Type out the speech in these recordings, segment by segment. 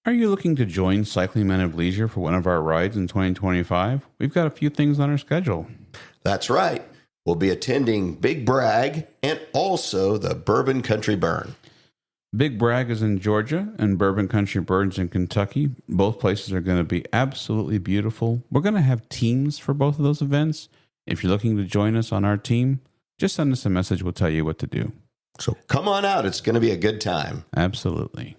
Are you looking to join Cycling Men of Leisure for one of our rides in 2025? We've got a few things on our schedule. That's right. We'll be attending Big Bragg and also the Bourbon Country Burn. Big Bragg is in Georgia and Bourbon Country Burn's in Kentucky. Both places are going to be absolutely beautiful. We're going to have teams for both of those events. If you're looking to join us on our team, just send us a message. We'll tell you what to do. So come on out. It's going to be a good time. Absolutely.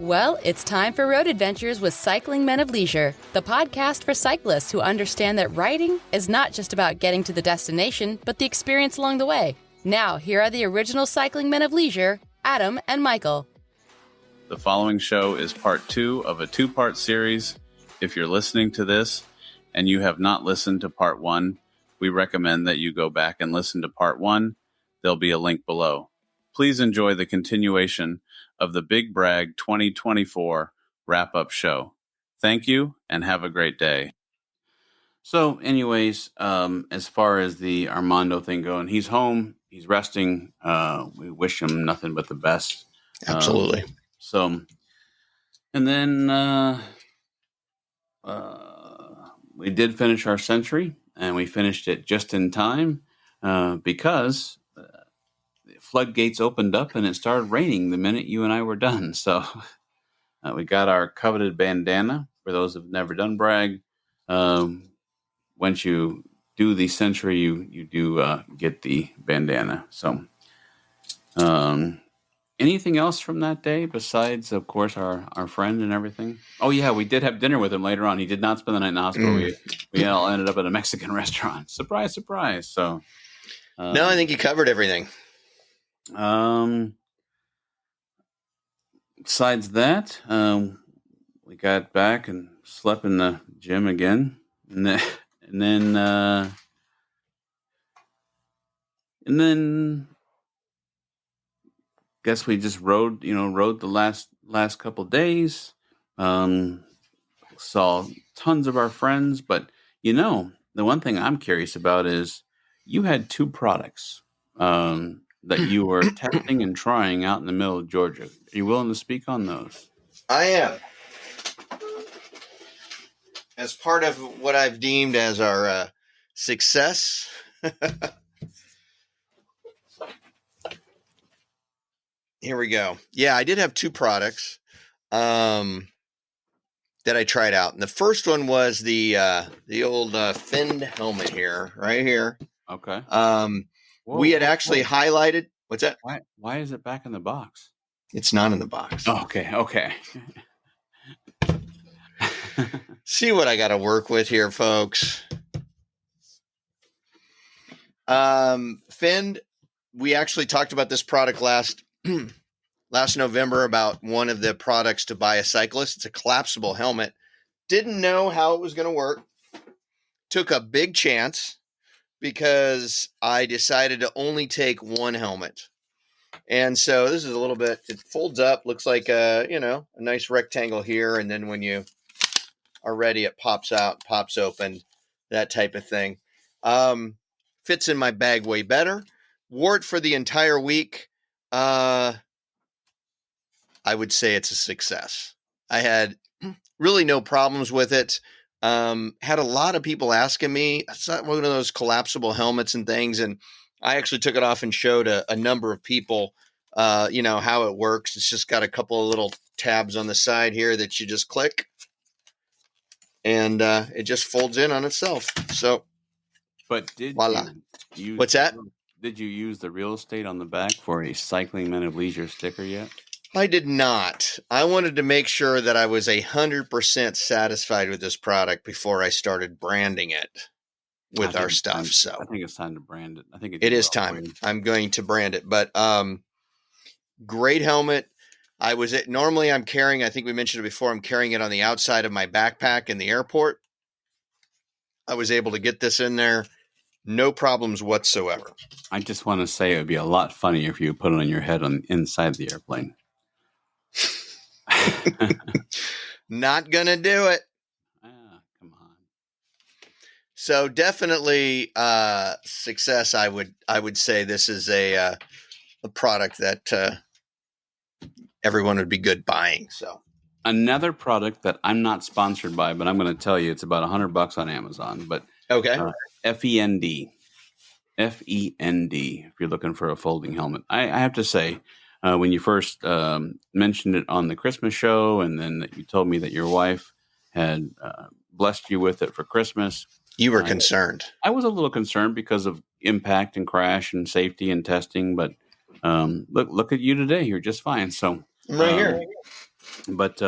Well, it's time for Road Adventures with Cycling Men of Leisure, the podcast for cyclists who understand that riding is not just about getting to the destination, but the experience along the way. Now, here are the original Cycling Men of Leisure, Adam and Michael. The following show is part 2 of a 2-part series. If you're listening to this and you have not listened to part 1, we recommend that you go back and listen to part 1. There'll be a link below. Please enjoy the continuation of the Big Bragg 2024 wrap-up show. Thank you, and have a great day. So anyways, as far as the Armando thing going, he's home, he's resting. We wish him nothing but the best. Absolutely. And then we did finish our century, and we finished it just in time because floodgates opened up and it started raining the minute you and I were done. So we got our coveted bandana. For those who've never done brag, once you do the century, you do get the bandana. So anything else from that day besides, of course, our friend and everything? Oh, yeah, we did have dinner with him later on. He did not spend the night in the hospital. We all ended up at a Mexican restaurant. Surprise, surprise. So no, I think you covered everything. Besides that, we got back and slept in the gym again, and then guess we just rode the last couple of days. Saw tons of our friends, but the one thing I'm curious about is you had 2 products that you were testing and trying out in the middle of Georgia. Are you willing to speak on those? I am. As part of what I've deemed as our success, here we go. Yeah, I did have 2 products that I tried out. And the first one was the old Fend helmet here, right here. Okay. We had actually highlighted. What's that? Why is it back in the box? It's not in the box. Oh, okay. See what I got to work with here, folks. Fend, we actually talked about this product last November about one of the products to buy a cyclist. It's a collapsible helmet. Didn't know how it was going to work. Took a big chance because I decided to only take one helmet. And so this is a little bit, it folds up, looks like a nice rectangle here. And then when you are ready, it pops out, pops open, that type of thing. Fits in my bag way better. Wore it for the entire week. I would say it's a success. I had really no problems with it. Had a lot of people asking me, it's not one of those collapsible helmets and things. And I actually took it off and showed a number of people, how it works. It's just got a couple of little tabs on the side here that you just click and it just folds in on itself. So, but voila. What's that? Did you use the real estate on the back for a Cycling Men of Leisure sticker yet? I did not. I wanted to make sure that I was 100% satisfied with this product before I started branding it with our stuff. So I think it's time to brand it. I think it is time. I'm going to brand it, but great helmet. Normally I'm carrying, I think we mentioned it before, I'm carrying it on the outside of my backpack in the airport. I was able to get this in there. No problems whatsoever. I just want to say it would be a lot funnier if you put it on your head on inside the airplane. Not going to do it. Come on. So definitely success. I would say this is a product that everyone would be good buying. So another product that I'm not sponsored by, but I'm going to tell you it's about $100 on Amazon. But okay, FEND, FEND. If you're looking for a folding helmet, I have to say, when you first mentioned it on the Christmas show, and then that you told me that your wife had blessed you with it for Christmas, you were concerned. I was a little concerned because of impact and crash and safety and testing, but look at you today. You're just fine. So I'm right here. But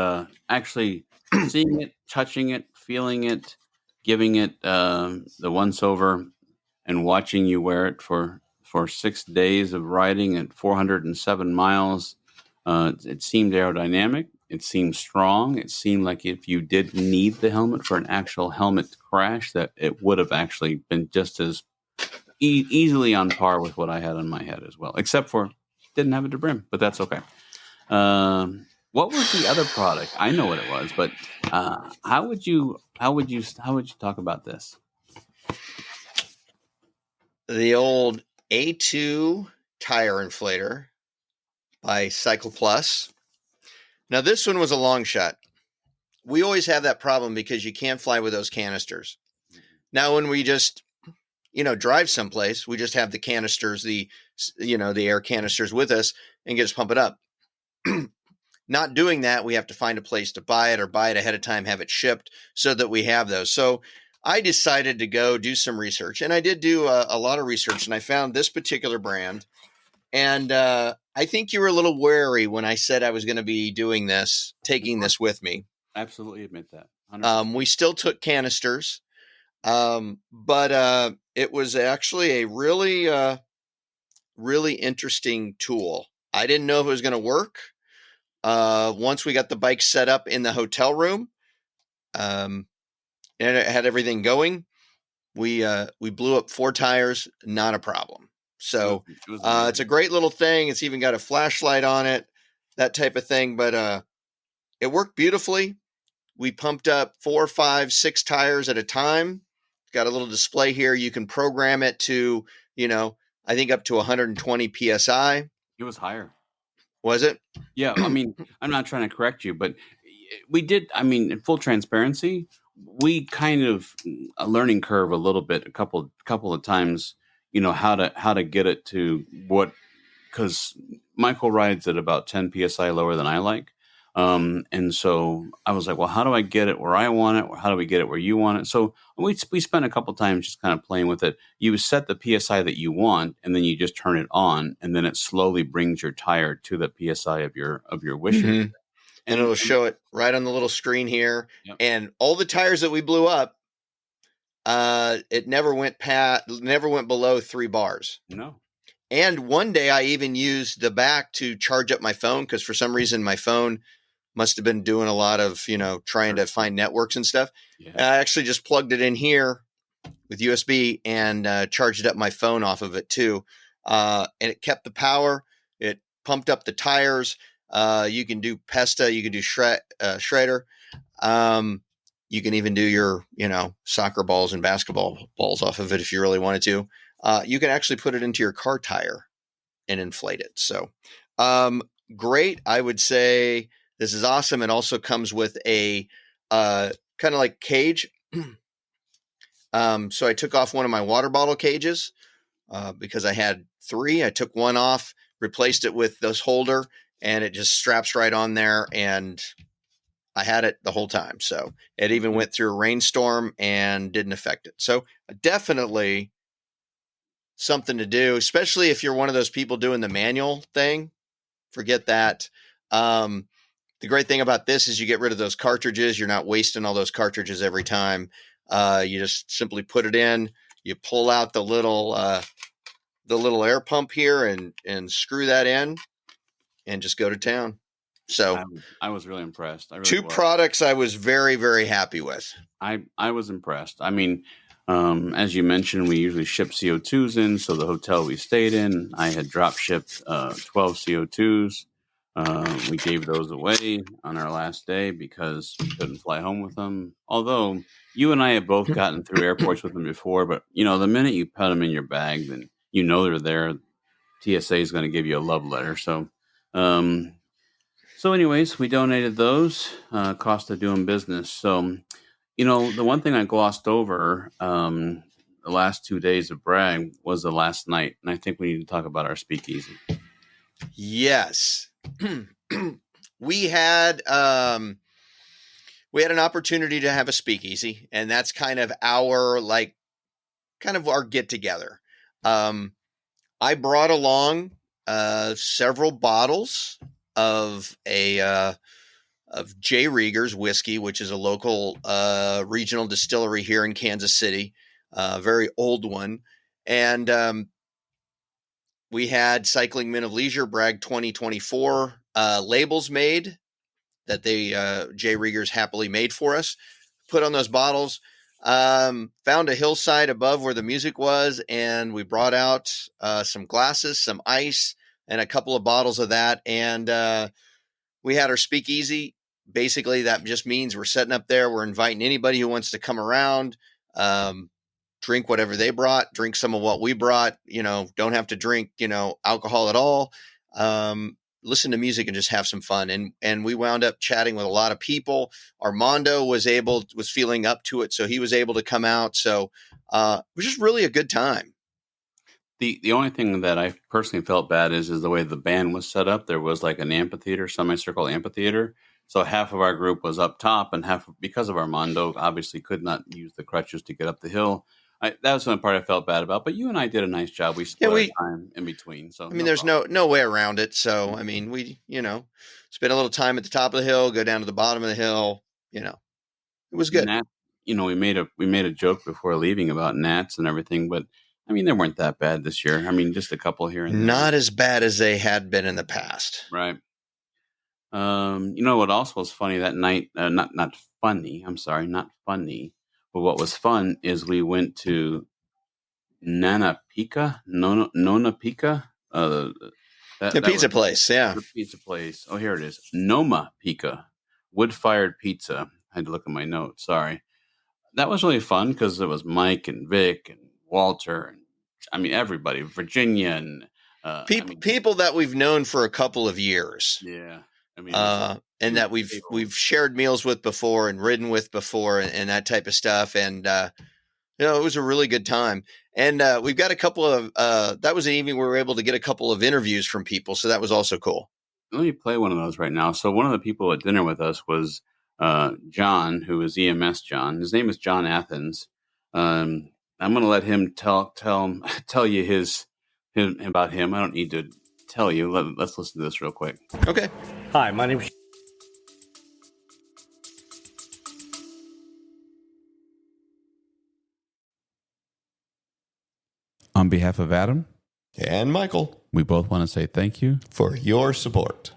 actually seeing it, touching it, feeling it, giving it the once over, and watching you wear it for 6 days of riding at 407 miles, it seemed aerodynamic. It seemed strong. It seemed like if you did need the helmet for an actual helmet crash, that it would have actually been just as easily on par with what I had on my head as well, except for didn't have a brim, but that's okay. What was the other product? I know what it was, but how would you talk about this? The old A2 tire inflator by Cycle Plus. Now, this one was a long shot. We always have that problem because you can't fly with those canisters. Now, when we just, drive someplace, we just have the canisters, the air canisters with us and get us pump it up. Not doing that, we have to find a place to buy it or buy it ahead of time, have it shipped so that we have those. So I decided to go do some research, and I did do a lot of research, and I found this particular brand. And I think you were a little wary when I said I was going to be doing this, taking this with me. Absolutely admit that. We still took canisters, but it was actually a really, really interesting tool. I didn't know if it was going to work. Once we got the bike set up in the hotel room, and it had everything going, we blew up 4 tires, not a problem. So it's a great little thing. It's even got a flashlight on it, that type of thing. But it worked beautifully. We pumped up 4, 5, 6 tires at a time. Got a little display here. You can program it to, I think up to 120 PSI. It was higher. Was it? Yeah. I mean, I'm not trying to correct you, but we did. I mean, in full transparency, we kind of a learning curve a little bit, a couple of times, how to get it to what, because Michael rides at about 10 PSI lower than I like. And so I was like, well, how do I get it where I want it? Or how do we get it where you want it? So we spent a couple times just kind of playing with it. You set the PSI that you want, and then you just turn it on, and then it slowly brings your tire to the PSI of your wishes. Mm-hmm. And it'll show it right on the little screen here. Yep. And all the tires that we blew up, it never went below 3 bars. No. And one day I even used the back to charge up my phone, because for some reason my phone must have been doing a lot of, trying to find networks and stuff. Yeah. And I actually just plugged it in here with USB and charged up my phone off of it too. And it kept the power. It pumped up the tires. You can do Pesta. You can do Shredder. You can even do your, soccer balls and basketball balls off of it if you really wanted to. You can actually put it into your car tire and inflate it. So great. I would say this is awesome. It also comes with a kind of like cage. So I took off one of my water bottle cages because I had 3. I took one off, replaced it with this holder, and it just straps right on there. And I had it the whole time. So it even went through a rainstorm and didn't affect it. So definitely something to do, especially if you're one of those people doing the manual thing. Forget that. The great thing about this is you get rid of those cartridges. You're not wasting all those cartridges every time. You just simply put it in, you pull out the little air pump here and screw that in and just go to town. So I was really impressed. I really 2 was. products I was very, very happy with. I was impressed. I mean, As you mentioned, we usually ship CO2s in. So the hotel we stayed in, I had drop shipped 12 CO2s. We gave those away on our last day because we couldn't fly home with them. Although you and I have both gotten through airports with them before, but the minute you put them in your bag, then they're there. TSA is going to give you a love letter. So anyways, we donated those. Cost of doing business. So the one thing I glossed over the last 2 days of brag was the last night, and I think we need to talk about our speakeasy. Yes. we had an opportunity to have a speakeasy, and that's kind of our get together. I brought along several bottles of of J. Rieger's whiskey, which is a local regional distillery here in Kansas City, a very old one. And we had Cycling Men of Leisure Brag 2024 labels made that J. Rieger's happily made for us, put on those bottles, found a hillside above where the music was, and we brought out some glasses, some ice, and a couple of bottles of that. And we had our speakeasy. Basically, that just means we're setting up there. We're inviting anybody who wants to come around, drink whatever they brought, drink some of what we brought, don't have to drink, alcohol at all. Listen to music and just have some fun. And we wound up chatting with a lot of people. Armando was feeling up to it, so he was able to come out. So it was just really a good time. The only thing that I personally felt bad is the way the band was set up. There was like an amphitheater, semicircle amphitheater. So half of our group was up top, and half, because of Armando, obviously could not use the crutches to get up the hill. That was one part I felt bad about. But you and I did a nice job. We split our time in between. So there's no way around it. So we spent a little time at the top of the hill, go down to the bottom of the hill. It was good. We made a joke before leaving about gnats and everything, but they weren't that bad this year. Just a couple here and there. Not as bad as they had been in the past. Right. What also was funny that night? Not funny. I'm sorry, not funny. But what was fun is we went to Nona Pica. The pizza place. Yeah. The pizza place. Oh, here it is. Nona Pica. Wood-fired pizza. I had to look at my notes. Sorry. That was really fun because it was Mike and Vick and Walter and everybody, Virginia and people that we've known for a couple of years. Yeah. And that we've shared meals with before and ridden with before and that type of stuff. And, it was a really good time. And we've got a couple of, that was an evening we were able to get a couple of interviews from people. So that was also cool. Let me play one of those right now. So one of the people at dinner with us was John, who is EMS John. His name is John Athens. I'm going to let him tell you about him. I don't need to tell you. Let's listen to this real quick. Okay. Hi, my name is... On behalf of Adam and Michael, we both want to say thank you for your support.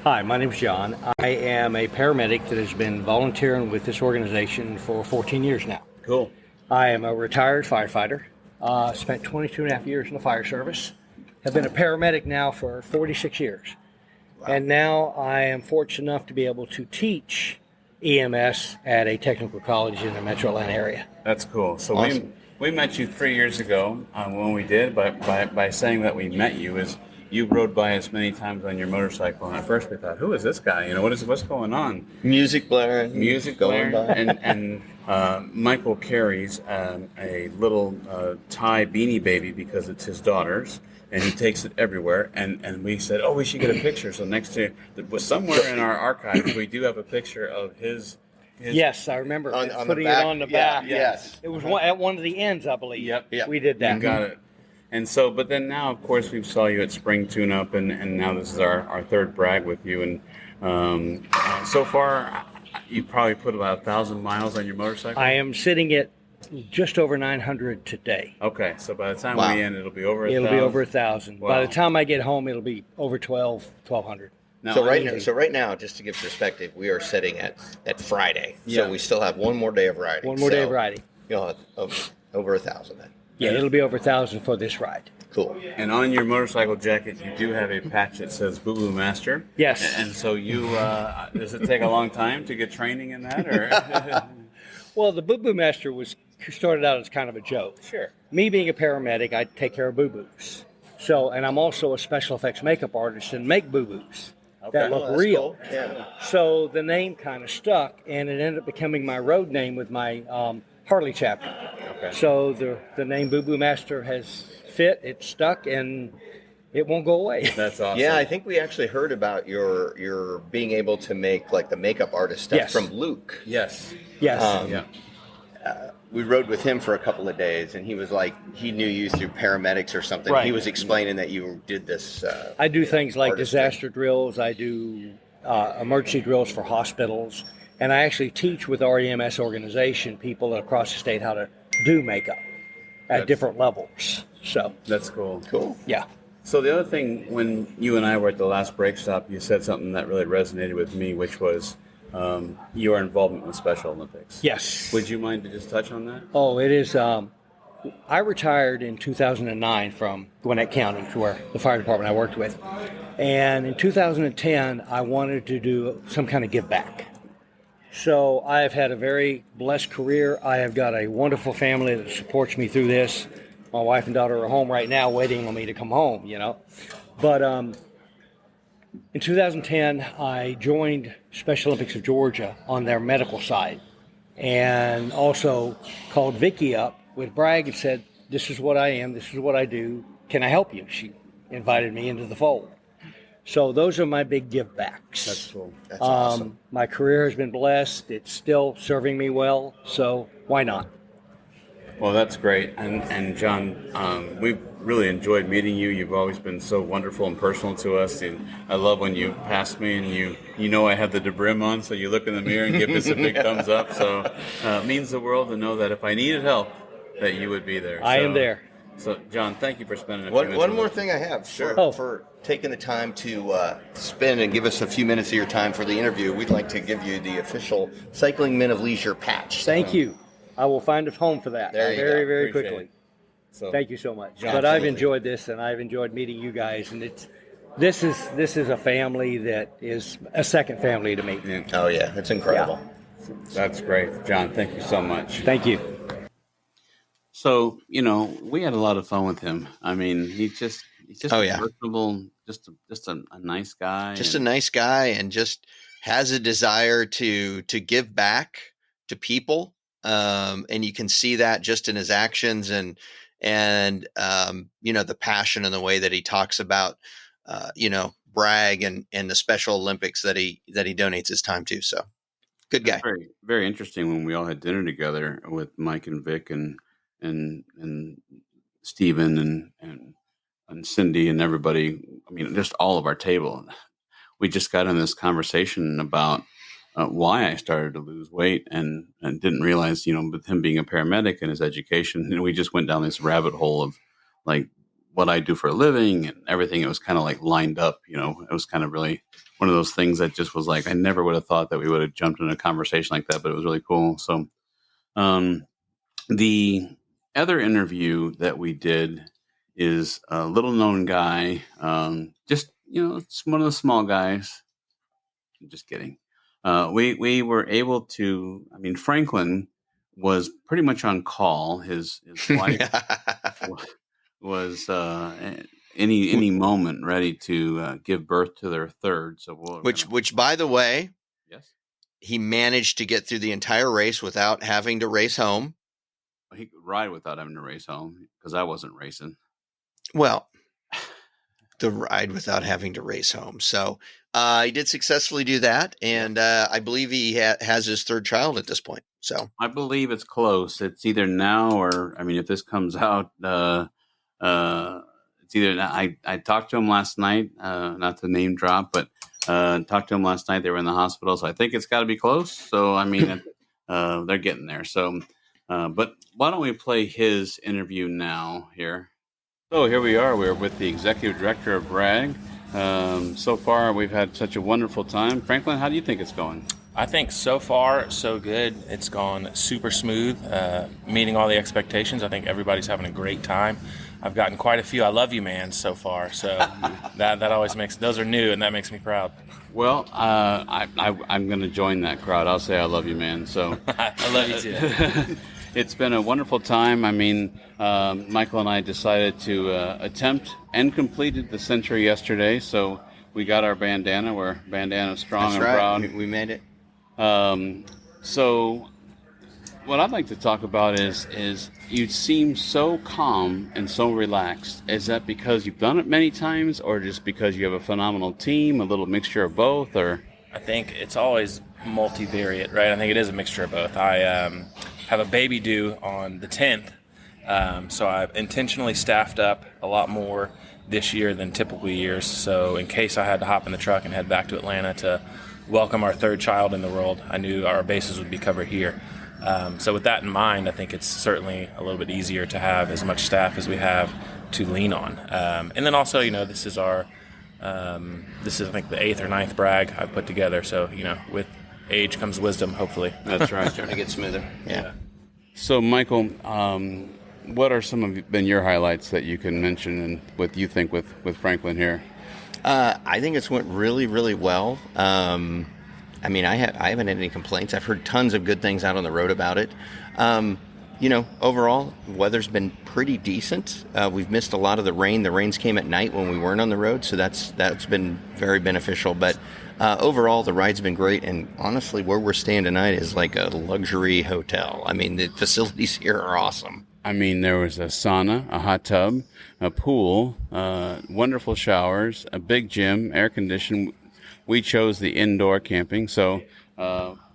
Hi, my name is John. I am a paramedic that has been volunteering with this organization for 14 years now. Cool. I am a retired firefighter. Spent 22 and a half years in the fire service. Have been a paramedic now for 46 years. Wow. And now I am fortunate enough to be able to teach EMS at a technical college in the metro Atlanta area. That's cool. So awesome. we met you 3 years ago when we did, but by saying that we met you is you rode by us many times on your motorcycle, and at first we thought, who is this guy? What's going on? Music blaring. And Michael carries a little tie beanie baby because it's his daughter's, and he takes it everywhere. And we said, we should get a picture. So next to somewhere in our archives, we do have a picture of his. Yes, I remember on putting it on the back. Yes. It was at one of the ends, I believe. Yep. We did that. You got it. And so, but then now, of course, we saw you at Spring Tune-Up, and now this is our third brag with you. And so far, you probably put about 1,000 miles on your motorcycle? I am sitting at just over 900 today. Okay, so by the time we end, it'll be over 1,000? It'll be over 1,000. Wow. By the time I get home, it'll be over 1,200. Now, So right now, just to give perspective, we are sitting at Friday. Yeah. So we still have one more day of riding. One more day of riding. You'll have over 1,000 then. Yeah, it'll be over 1,000 for this ride. Cool. And on your motorcycle jacket, you do have a patch that says Boo Boo Master. Yes. And so you, does it take a long time to get training in that? Or? Well, the Boo Boo Master started out as kind of a joke. Sure. Me being a paramedic, I take care of boo-boos. So, and I'm also a special effects makeup artist and make boo-boos that look that's real. cool. Yeah. So the name kind of stuck, and it ended up becoming my road name with my Harley chapter. Okay. So the name Boo Boo Master has fit, it's stuck, and it won't go away. That's awesome. Yeah, I think we actually heard about your being able to make like the makeup artist stuff Yes. from Luke. Yes. Yeah. We rode with him for a couple of days, and he was like, he knew you through paramedics or something. Right. He was explaining that you did this. I do things like artist disaster drills. I do emergency drills for hospitals. And I actually teach with our EMS organization people across the state how to do makeup at different levels. So, That's cool. Cool. yeah. So the other thing, when you and I were at the last break stop, you said something that really resonated with me, which was your involvement with Special Olympics. Yes. Would you mind to just touch on that? Oh, it is. I retired in 2009 from Gwinnett County, to where the fire department I worked with. And in 2010, I wanted to do some kind of give back. So I have had a very blessed career. I have got a wonderful family that supports me through this. My wife and daughter are home right now waiting on me to come home, you know. But in 2010, I joined Special Olympics of Georgia on their medical side, and also called Vicky up with Bragg and said, this is what I am, this is what I do, can I help you? She invited me into the fold. So those are my big give backs. That's cool. That's awesome. My career has been blessed. It's still serving me well, so why not? Well, that's great. And John, we've really enjoyed meeting you. You've always been so wonderful and personal to us. And I love when you pass me and you know I have the brim on, so you look in the mirror and give us a big thumbs up. So it means the world to know that if I needed help, that you would be there. I am there. So, John, thank you for spending a few minutes One with more us. thing I have. Sure. For taking the time to spend and give us a few minutes of your time for the interview, we'd like to give you the official Cycling Men of Leisure patch. Thank you. I will find a home for that There you very, go. very Appreciate quickly. it. So, Thank you so much. John, But I've absolutely. enjoyed this, and I've enjoyed meeting you guys, and this is a family that is a second family to me. Yeah, Oh yeah, that's incredible. that's great. John, thank you so much. Thank you. So, we had a lot of fun with him. I mean, he's just Oh, yeah. personable, just a nice guy. Just a and- nice guy, and just has a desire to give back to people, and you can see that just in his actions and the passion and the way that he talks about Bragg and the Special Olympics that he donates his time to. So good guy. Very, very interesting when we all had dinner together with Mike and Vick and Steven and Cindy and everybody. I mean, just all of our table. We just got in this conversation about why I started to lose weight and didn't realize, with him being a paramedic and his education, and we just went down this rabbit hole of like what I do for a living and everything. It was kind of like lined up, it was kind of really one of those things that just was like, I never would have thought that we would have jumped in a conversation like that, but it was really cool. So, the other interview that we did is a little known guy. Just, it's one of the small guys. I'm just kidding. We were able to, Franklin was pretty much on call. His wife was any moment ready to give birth to their third. So Which by the way, yes, he managed to get through the entire race without having to race home. he could ride without having to race home because I wasn't racing. Well, the ride without having to race home. So he did successfully do that. And I believe he has his third child at this point. So I believe it's close. It's either now or, if this comes out, it's either now. I talked to him last night, not to name drop, but talked to him last night. They were in the hospital. So I think it's got to be close. So, they're getting there. So, but why don't we play his interview now here? So here we are. We're with the executive director of Bragg, So far, we've had such a wonderful time. Franklin, how do you think it's going? I think so far, so good. It's gone super smooth, meeting all the expectations. I think everybody's having a great time. I've gotten quite a few "I love you, man" so far, so that always makes, those are new, and that makes me proud. Well, I'm going to join that crowd. I'll say I love you, man. So I love you too. It's been a wonderful time. I mean, Michael and I decided to attempt and completed the century yesterday, so we got our bandana. We're bandana strong That's and right. proud. We made it. So what I'd like to talk about is you seem so calm and so relaxed. Is that because you've done it many times, or just because you have a phenomenal team, a little mixture of both, or? I think it's always multivariate, right? I think it is a mixture of both. I have a baby due on the 10th, so I've intentionally staffed up a lot more this year than typical years. So in case I had to hop in the truck and head back to Atlanta to welcome our third child in the world, I knew our bases would be covered here. So with that in mind, I think it's certainly a little bit easier to have as much staff as we have to lean on. And then also, this is I think the 8th or 9th brag I've put together. So, with age comes wisdom, hopefully. That's right. Starting to get smoother. Yeah. So, Michael, what are some of been your highlights that you can mention and what you think with Franklin here? I think it's went really, really well. I haven't had any complaints. I've heard tons of good things out on the road about it. Overall, weather's been pretty decent. We've missed a lot of the rain. The rains came at night when we weren't on the road, so that's been very beneficial. But overall, the ride's been great. And honestly, where we're staying tonight is like a luxury hotel. I mean, the facilities here are awesome. I mean, there was a sauna, a hot tub, a pool, wonderful showers, a big gym, air conditioned. We chose the indoor camping, so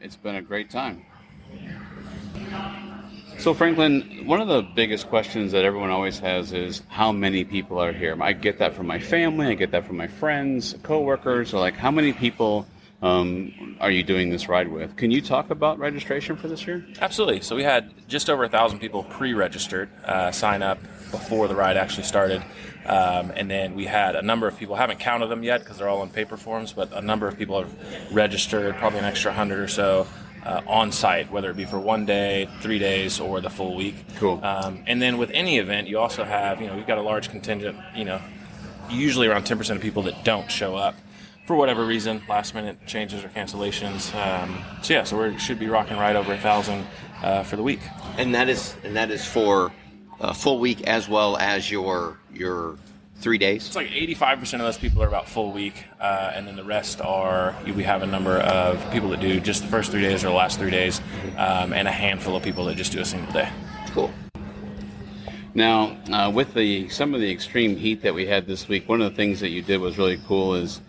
it's been a great time. So, Franklin, one of the biggest questions that everyone always has is how many people are here. I get that from my family, I get that from my friends, coworkers, or like how many people are you doing this ride with? Can you talk about registration for this year? Absolutely. So we had just over 1,000 people pre-registered sign up before the ride actually started. And then we had a number of people, haven't counted them yet because they're all in paper forms, but a number of people have registered, probably an extra 100 or so on site, whether it be for 1 day, 3 days, or the full week. Cool. And then with any event, you also have, we've got a large contingent, usually around 10% of people that don't show up for whatever reason, last minute changes or cancellations. So we should be rocking right over 1,000 for the week. And that is for a full week as well as your 3 days? It's like 85% of those people are about full week, and then the rest we have a number of people that do just the first 3 days or the last 3 days, and a handful of people that just do a single day. Cool. Now, with some of the extreme heat that we had this week, one of the things that you did was really cool is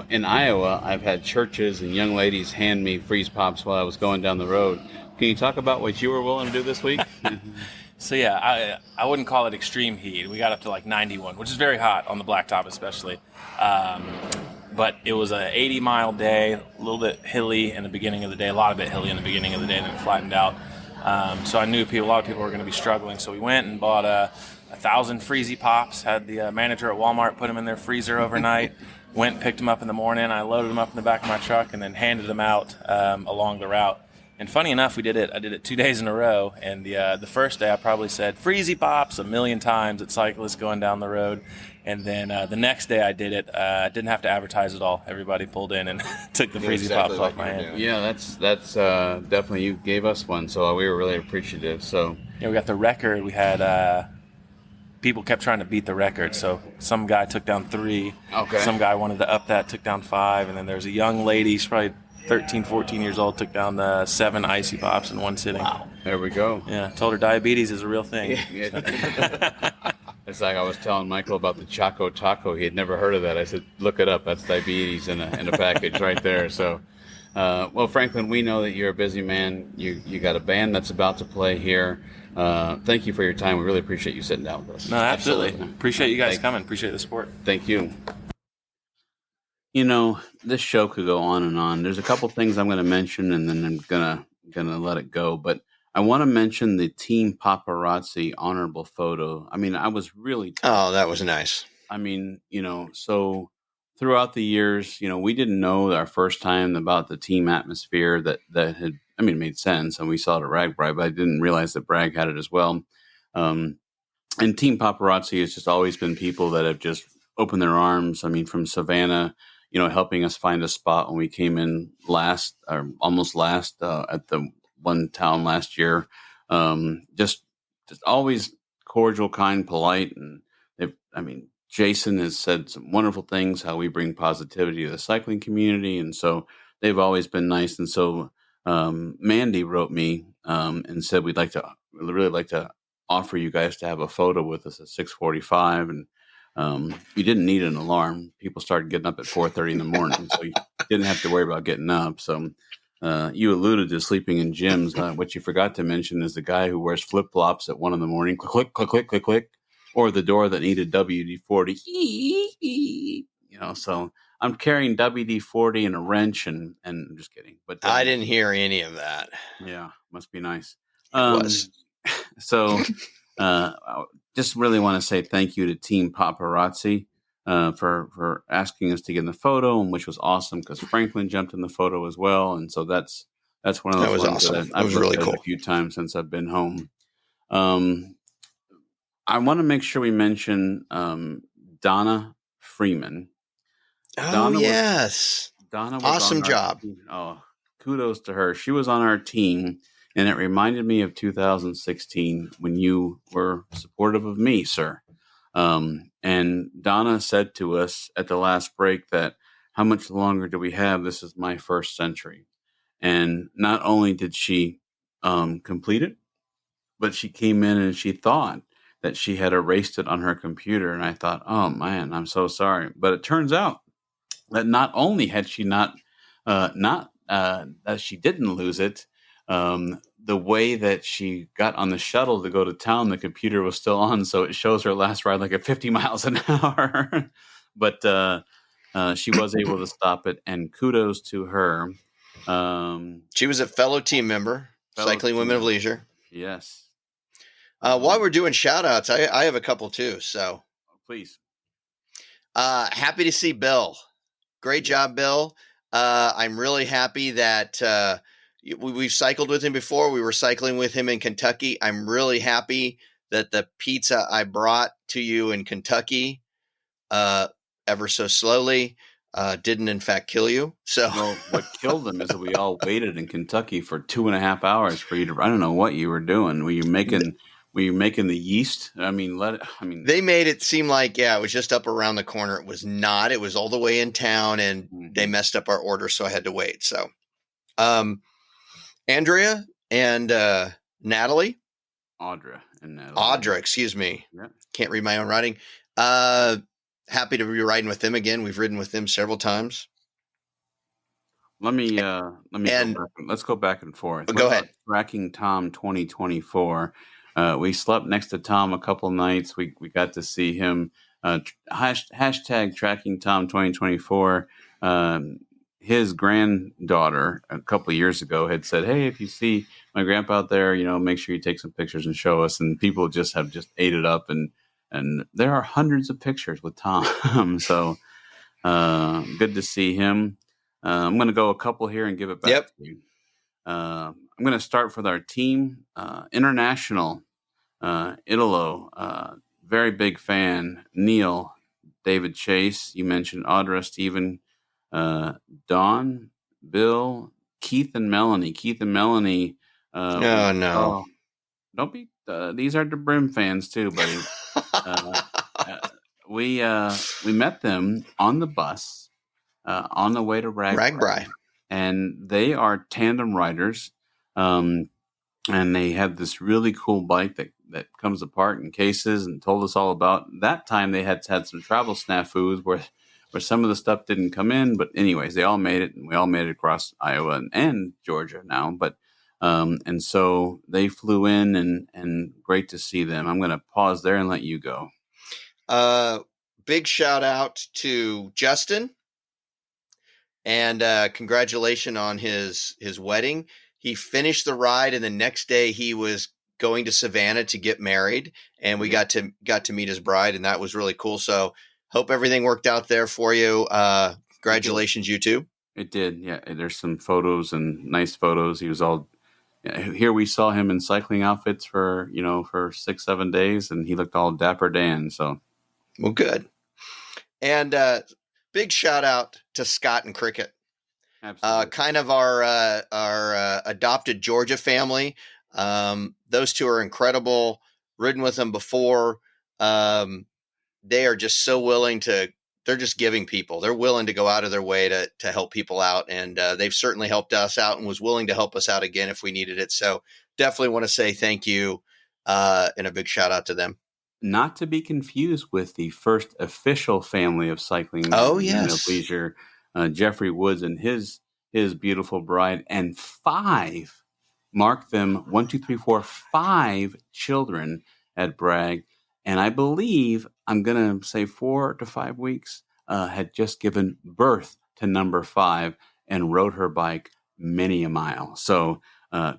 in Iowa, I've had churches and young ladies hand me freeze pops while I was going down the road. Can you talk about what you were willing to do this week? So yeah, I wouldn't call it extreme heat. We got up to like 91, which is very hot on the blacktop especially. But it was an 80-mile day, a little bit hilly in the beginning of the day, a lot of it hilly in the beginning of the day, then it flattened out. So I knew a lot of people were going to be struggling. So we went and bought 1,000 freezy pops, had the manager at Walmart put them in their freezer overnight, went, picked them up in the morning. I loaded them up in the back of my truck and then handed them out along the route. And funny enough, I did it 2 days in a row. And the first day I probably said freezy pops 1,000,000 times at cyclists going down the road. And then the next day I did it. I didn't have to advertise at all. Everybody pulled in and took the freezy pops off my hand. Yeah, that's definitely, you gave us one, so we were really appreciative. So we got the record. We had people kept trying to beat the record. So some guy took down 3. Okay. Some guy wanted to up that, took down 5. And then there's a young lady, she's probably 13, 14 years old, took down 7 icy pops in one sitting. Wow. There we go. Yeah, told her diabetes is a real thing. It's like I was telling Michael about the Choco Taco. He had never heard of that. I said, look it up. That's diabetes in a package right there. So, well, Franklin, we know that you're a busy man. You got a band that's about to play here. Thank you for your time. We really appreciate you sitting down with us. No, absolutely. Appreciate you guys coming. Appreciate the support. Thank you. This show could go on and on. There's a couple things I'm going to mention, and then I'm gonna let it go. But I want to mention the Team Paparazzi honorable photo. I mean, I was really... Oh, that was nice. I mean, so throughout the years, we didn't know our first time about the team atmosphere that had, it made sense. And we saw it at Ragbri, but I didn't realize that Bragg had it as well. And Team Paparazzi has just always been people that have just opened their arms. From Savannah, helping us find a spot when we came in last or almost last at the one town last year. Just always cordial, kind, polite. And Jason has said some wonderful things, how we bring positivity to the cycling community. And so they've always been nice. And so Mandy wrote me and said, we'd really like to offer you guys to have a photo with us at 6:45. And you didn't need an alarm. People started getting up at 4:30 in the morning. So you didn't have to worry about getting up. So you alluded to sleeping in gyms. What you forgot to mention is the guy who wears flip-flops at 1 in the morning, click, click, click, click, click, or the door that needed WD-40. So I'm carrying WD-40 and a wrench and I'm just kidding. But I didn't hear any of that. Yeah, must be nice. It was. So I just really want to say thank you to Team Paparazzi for asking us to get in the photo, and which was awesome because Franklin jumped in the photo as well. And so that's one of those. That was ones awesome. I've was really cool. a few times since I've been home. I want to make sure we mention Donna Freeman. Yes. Donna was awesome job. Oh, kudos to her. She was on our team, and it reminded me of 2016 when you were supportive of me, sir. And Donna said to us at the last break that how much longer do we have? This is my first century. And not only did she complete it, but she came in and she thought that she had erased it on her computer. And I thought, oh man, I'm so sorry. But it turns out that not only had she that she didn't lose it, the way that she got on the shuttle to go to town, the computer was still on. So it shows her last ride like at 50 miles an hour. But she was able to stop it. And kudos to her. She was a fellow team member, Cycling Women of Leisure. Yes. While we're doing shout outs, I have a couple too. So please. Happy to see Bill. Great job, Bill. I'm really happy that we've cycled with him before. We were cycling with him in Kentucky. I'm really happy that the pizza I brought to you in Kentucky, ever so slowly, didn't in fact kill you. So what killed him is that we all waited in Kentucky for 2.5 hours for you to. I don't know what you were doing. Were you making the yeast? They made it seem like it was just up around the corner. It was not. It was all the way in town, and they messed up our order, so I had to wait. So, Andrea and Natalie, Audra, excuse me. Yeah. Can't read my own writing. Happy to be riding with them again. We've ridden with them several times. Let's go back and forth. Go ahead. Tracking Tom 2024. We slept next to Tom a couple nights. We got to see him. Hashtag Tracking Tom 2024. His granddaughter a couple of years ago had said, "Hey, if you see my grandpa out there, make sure you take some pictures and show us." And people have ate it up, and there are hundreds of pictures with Tom. So good to see him. I'm going to go a couple here and give it back to you. I'm going to start with our team. International, Italo, very big fan. Neil, David Chase, you mentioned Audra, Stephen, Dawn, Bill, Keith and Melanie. No. Don't be, these are the Brim fans too, buddy. We met them on the bus on the way to Ragbri. And they are tandem riders. And they had this really cool bike that comes apart in cases, and told us all about. That time they had some travel snafus where some of the stuff didn't come in. But anyways, they all made it, and we all made it across Iowa and Georgia now. But and so they flew in, and great to see them. I'm going to pause there and let you go. Big shout out to Justin. And congratulations on his wedding. He finished the ride, and the next day he was going to Savannah to get married, and we got to meet his bride, and that was really cool. So hope everything worked out there for you. Congratulations, you too. It did. Yeah. There's some photos and nice photos. He was all, here we saw him in cycling outfits for 6-7 days, and he looked all Dapper Dan. So, well, good. And big shout out to Scott and Cricket. absolutely. Kind of our adopted Georgia family. Those two are incredible. Ridden with them before. They are just so willing to. They're just giving people. They're willing to go out of their way to help people out, and they've certainly helped us out and was willing to help us out again if we needed it. So definitely want to say thank you and a big shout out to them. Not to be confused with the first official family of cycling. Oh, Men yes. of Leisure, Jeffrey Woods and his beautiful bride, and 5, mark them, 1, 2, 3, 4, 5 children at Bragg. And I believe, I'm going to say 4 to 5 weeks, had just given birth to number 5 and rode her bike many a mile. So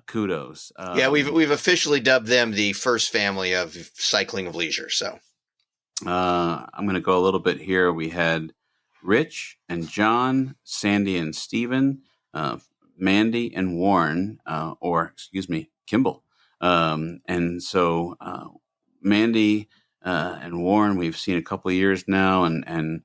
kudos. Yeah, we've officially dubbed them the first family of cycling of leisure. So I'm going to go a little bit here. We had Rich and John, Sandy and Stephen, Mandy and Warren, Kimball. And so Mandy and Warren, we've seen a couple of years now, and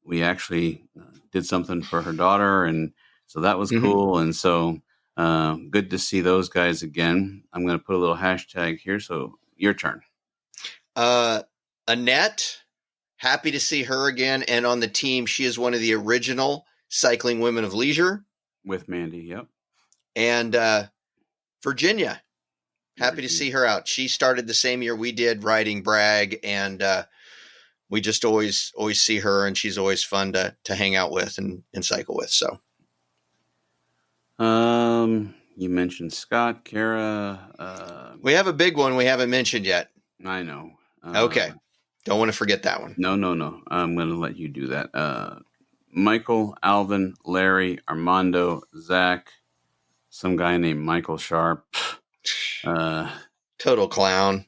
we actually did something for her daughter, and so that was cool. And so good to see those guys again. I'm going to put a little hashtag here. So your turn. Annette, happy to see her again, and on the team. She is one of the original cycling women of leisure With Mandy, yep. And Virginia, happy to see her out. She started the same year we did, riding Bragg, and we just always see her, and she's always fun to hang out with and cycle with. So, you mentioned Scott, Kara. we have a big one we haven't mentioned yet. I know. Okay, don't want to forget that one. No. I'm going to let you do that. Michael, Alvin, Larry, Armando, Zach, some guy named Michael Sharp. Total clown.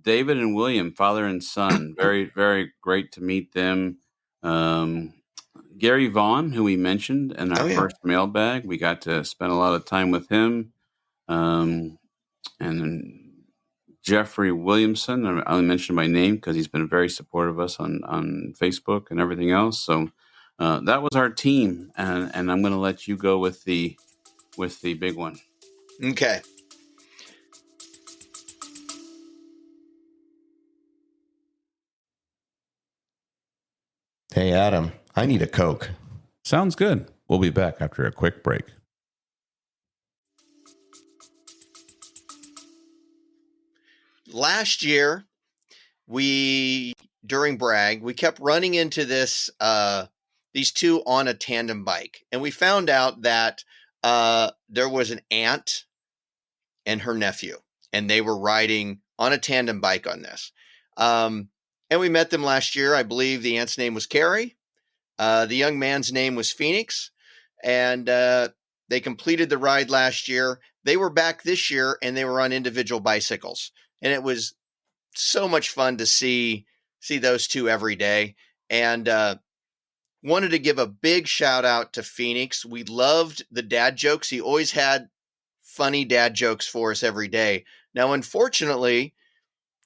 David and William, father and son. Very, very great to meet them. Gary Vaughn, who we mentioned in our first mailbag. We got to spend a lot of time with him. And then Jeffrey Williamson, I only mentioned by name because he's been very supportive of us on Facebook and everything else. So that was our team. And I'm going to let you go with the big one. Okay. Hey, Adam, I need a Coke. Sounds good. We'll be back after a quick break. Last year, during Bragg, we kept running into these two on a tandem bike. And we found out that there was an aunt and her nephew, and they were riding on a tandem bike on this. And we met them last year. I believe the aunt's name was Carrie. The young man's name was Phoenix. And they completed the ride last year. They were back this year, and they were on individual bicycles. And it was so much fun to see those two every day. And wanted to give a big shout out to Phoenix. We loved the dad jokes. He always had funny dad jokes for us every day. Now, unfortunately,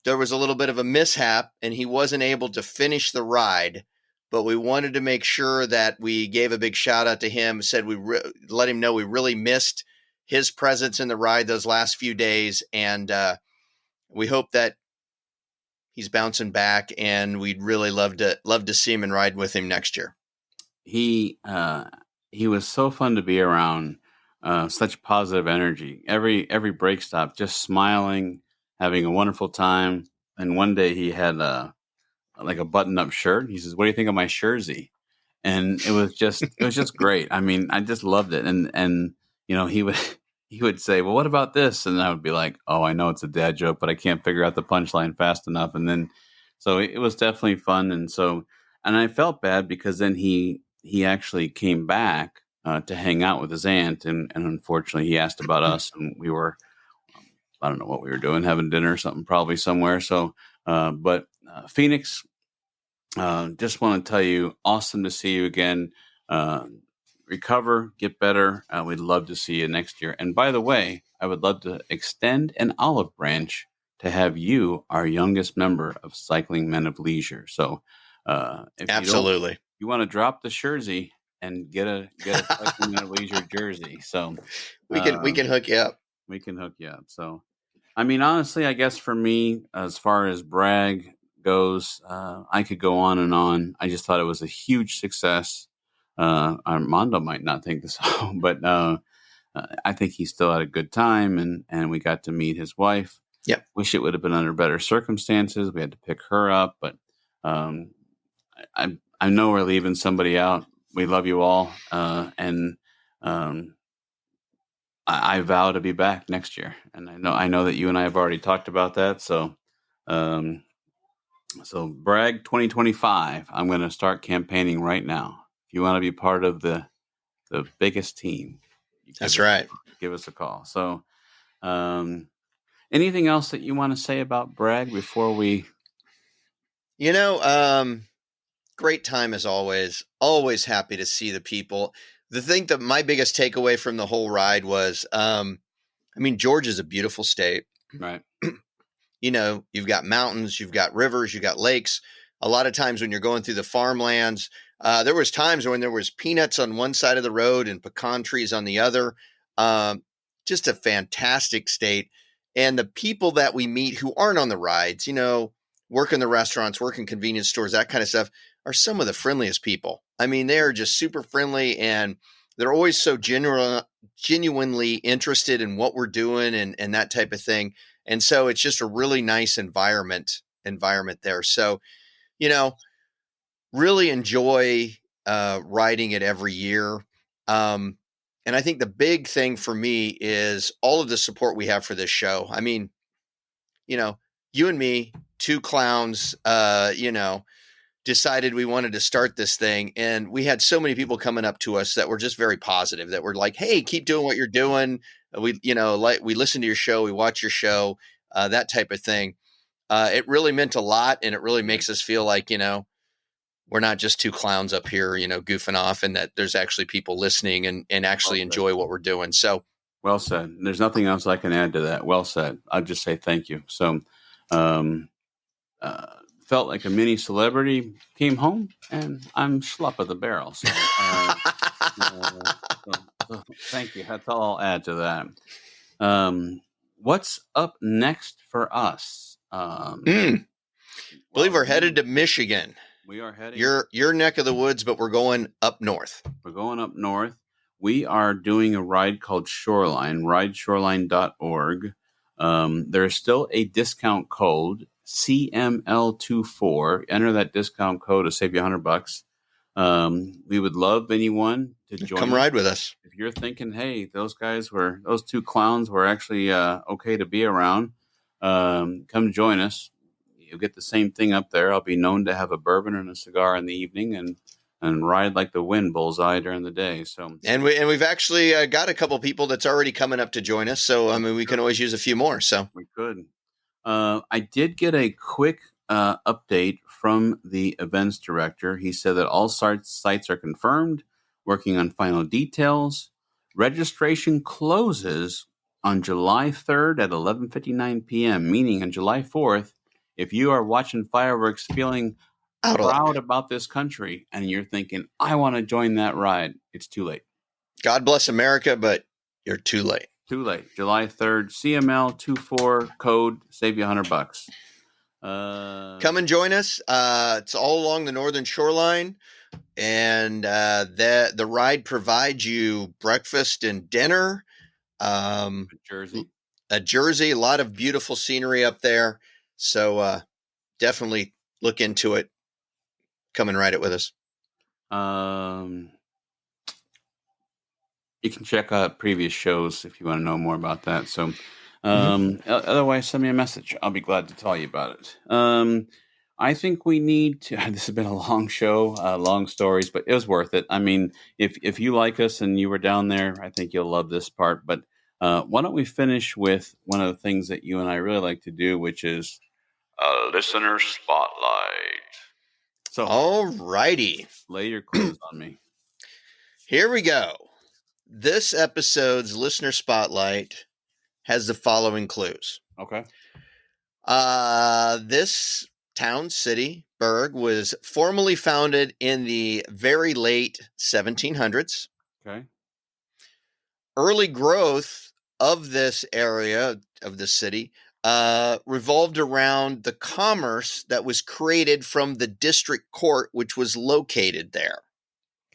there was a little bit of a mishap, and he wasn't able to finish the ride. But we wanted to make sure that we gave a big shout out to him. Said let him know we really missed his presence in the ride those last few days, and we hope that he's bouncing back. And we'd really love to see him and ride with him next year. He was so fun to be around. Such positive energy. Every break stop, just smiling, having a wonderful time. And one day he had like a button-up shirt. He says, "What do you think of my jersey?" And it was just great. I mean, I just loved it. And he would say, "Well, what about this?" And I would be like, "Oh, I know it's a dad joke, but I can't figure out the punchline fast enough." And then, so it was definitely fun. And I felt bad because then he actually came back to hang out with his aunt, and unfortunately he asked about us, and we were, I don't know what we were doing, having dinner or something, probably somewhere. So, but Phoenix, just want to tell you, awesome to see you again. Recover, get better. We'd love to see you next year. And by the way, I would love to extend an olive branch to have you, our youngest member of Cycling Men of Leisure. So if Absolutely. you want to drop the jersey and get a Cycling Men of Leisure jersey. So we can hook you up. We can hook you up. So, I mean, honestly, I guess for me, as far as brag goes, I could go on and on. I just thought it was a huge success. Armando might not think this, but I think he still had a good time, and we got to meet his wife. Yep. Wish it would have been under better circumstances. We had to pick her up, but I know we're leaving somebody out. We love you all, and I vow to be back next year, and I know that you and I have already talked about that. So, so brag 2025. I'm going to start campaigning right now. If you want to be part of the biggest team, that's right. Give us a call. So, anything else that you want to say about brag before we? Great time as always. Always happy to see the people. The thing that my biggest takeaway from the whole ride was, Georgia's a beautiful state. Right. You've got mountains, you've got rivers, you've got lakes. A lot of times when you're going through the farmlands, there was times when there was peanuts on one side of the road and pecan trees on the other. Just a fantastic state. And the people that we meet who aren't on the rides, work in the restaurants, work in convenience stores, that kind of stuff, are some of the friendliest people. They are just super friendly, and they're always so genuinely interested in what we're doing and that type of thing. And so it's just a really nice environment there. So, really enjoy riding it every year. And I think the big thing for me is all of the support we have for this show. You and me, two clowns, decided we wanted to start this thing. And we had so many people coming up to us that were just very positive, that were like, hey, keep doing what you're doing. We listen to your show. We watch your show, that type of thing. It really meant a lot. And it really makes us feel like, we're not just two clowns up here, goofing off, and that there's actually people listening and actually enjoy what we're doing. So well said. There's nothing else I can add to that. Well said. I'll just say thank you. So, felt like a mini celebrity, came home, and I'm schlup of the barrel. So, so thank you. That's all I'll add to that. What's up next for us? Believe we're headed to Michigan. We are heading your neck of the woods, but we're going up north. We're going up north. We are doing a ride called Shoreline, rideshoreline.org. There's still a discount code, CML24. Enter that discount code to save you $100. We would love anyone to join. Come ride with us. If you're thinking, hey, those two clowns were actually okay to be around, come join us. You'll get the same thing up there. I'll be known to have a bourbon and a cigar in the evening and ride like the wind bullseye during the day. So we've actually got a couple people that's already coming up to join us. So we can always use a few more. So we could. I did get a quick update from the events director. He said that all sites are confirmed, working on final details. Registration closes on July 3rd at 11:59 p.m., meaning on July 4th. If you are watching fireworks feeling proud about this country and you're thinking, I want to join that ride, it's too late. God bless America, but you're too late. Too late. July 3rd, CML24 code, save you $100. Come and join us. It's all along the northern shoreline. And the ride provides you breakfast and dinner. A jersey, a lot of beautiful scenery up there. So definitely look into it. Come and ride it with us. You can check out previous shows if you want to know more about that. So otherwise, send me a message. I'll be glad to tell you about it. I think we need to. This has been a long show, long stories, but it was worth it. If you like us and you were down there, I think you'll love this part. But why don't we finish with one of the things that you and I really like to do, which is a listener spotlight. So, all righty. lay your clues on me. Here we go. This episode's listener spotlight has the following clues. Okay. This town, city, burg, was formally founded in the very late 1700s. Okay. Early growth of this area of the city revolved around the commerce that was created from the district court, which was located there.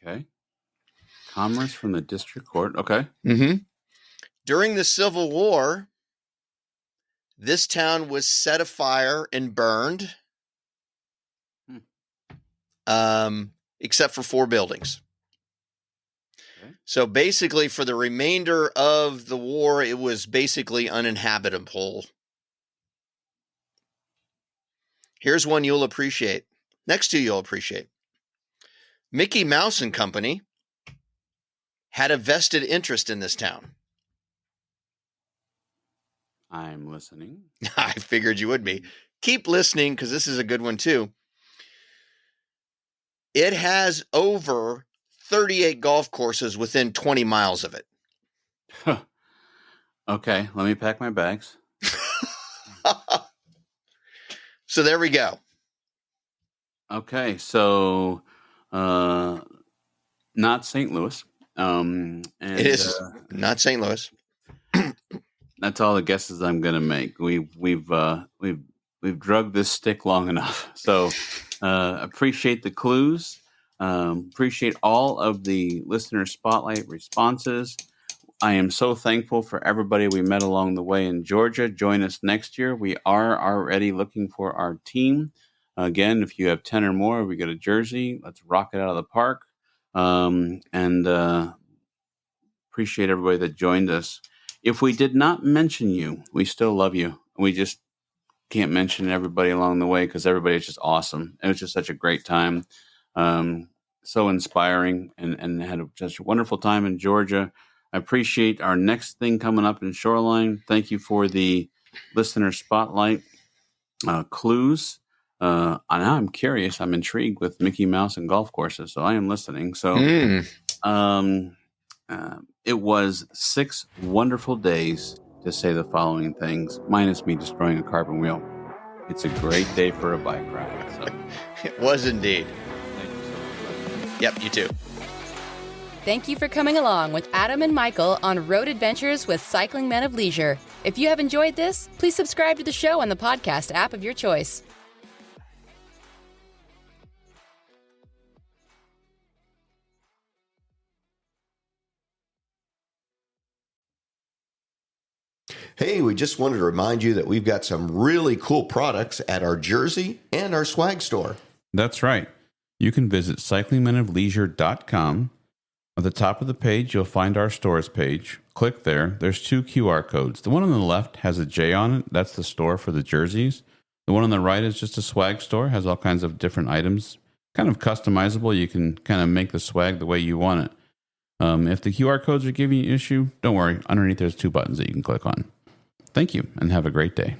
Okay. Commerce from the district court. Okay. Mm-hmm. During the Civil War, this town was set afire and burned, except for 4 buildings. Okay. So basically, for the remainder of the war, it was basically uninhabitable. Here's one you'll appreciate. Next two you'll appreciate. Mickey Mouse and Company had a vested interest in this town. I'm listening. I figured you would be. Keep listening because this is a good one too. It has over 38 golf courses within 20 miles of it. Okay, let me pack my bags. So there we go. Okay, so not St. Louis. And It is not St. Louis. that's all the guesses I'm going to make. We've drugged this stick long enough. So appreciate the clues. Appreciate all of the listener spotlight responses. I am so thankful for everybody we met along the way in Georgia. Join us next year. We are already looking for our team. Again, if you have 10 or more, we get a jersey. Let's rock it out of the park. And appreciate everybody that joined us. If we did not mention you, we still love you. We just can't mention everybody along the way because everybody is just awesome. It was just such a great time. So inspiring and had such a wonderful time in Georgia. I appreciate our next thing coming up in Shoreline. Thank you for the listener spotlight clues. Now I'm curious. I'm intrigued with Mickey Mouse and golf courses, so I am listening. So it was 6 wonderful days to say the following things, minus me destroying a carbon wheel. It's a great day for a bike ride. So. It was indeed. Thank you so much. Yep, you too. Thank you for coming along with Adam and Michael on Road Adventures with Cycling Men of Leisure. If you have enjoyed this, please subscribe to the show on the podcast app of your choice. Hey, we just wanted to remind you that we've got some really cool products at our jersey and our swag store. That's right. You can visit cyclingmenofleisure.com. At the top of the page, you'll find our stores page. Click there. There's 2 QR codes. The one on the left has a J on it. That's the store for the jerseys. The one on the right is just a swag store. Has all kinds of different items. Kind of customizable. You can kind of make the swag the way you want it. If the QR codes are giving you an issue, don't worry. Underneath, there's 2 buttons that you can click on. Thank you, and have a great day.